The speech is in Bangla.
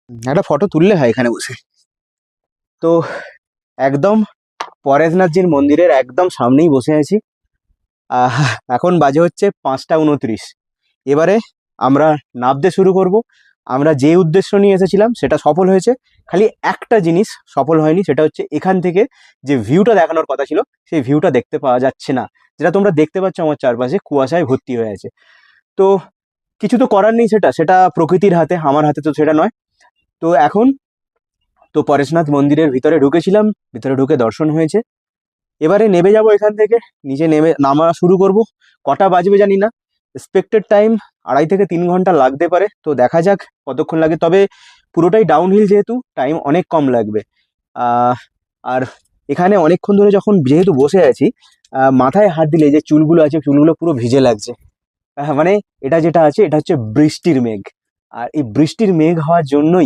একটা ফটো তুললে হয় এখানে বসে। তো একদম পরেশনাথজির মন্দিরের একদম সামনেই বসে আছি। আহ, এখন বাজে হচ্ছে 5টা 29। এবারে আমরা নামতে শুরু করব। আমরা যে উদ্দেশ্য নিয়ে এসেছিলাম সেটা সফল হয়েছে, খালি একটা জিনিস সফল হয়নি, সেটা হচ্ছে এখান থেকে যে ভিউটা দেখানোর কথা ছিল সেই ভিউটা দেখতে পাওয়া যাচ্ছে না। যেটা তোমরা দেখতে পাচ্ছ আমার চারপাশে কুয়াশায় ভর্তি হয়ে আছে। তো কিছু তো করার নেই, সেটা সেটা প্রকৃতির হাতে, আমার হাতে তো সেটা নয়। তো এখন তো পরেশনাথ মন্দিরের ভিতরে ঢুকেছিলাম, ভিতরে ঢুকে দর্শন হয়েছে। এবারে নেমে যাব এখান থেকে, নিচে নেমে নামা শুরু করব। কটা বাজবে জানি না, এক্সপেক্টেড টাইম 2.5 থেকে 3 ঘন্টা লাগতে পারে, তো দেখা যাক কতক্ষণ লাগে। তবে পুরোটাই ডাউনহিল যেহেতু টাইম অনেক কম লাগবে। আহ, আর এখানে অনেকক্ষণ ধরে যখন যেহেতু বসে আছি, মাথায় হাত দিলে যে চুলগুলো আছে চুলগুলো পুরো ভিজে লাগছে। মানে এটা যেটা আছে এটা হচ্ছে বৃষ্টির মেঘ। আর এই বৃষ্টির মেঘ হওয়ার জন্যই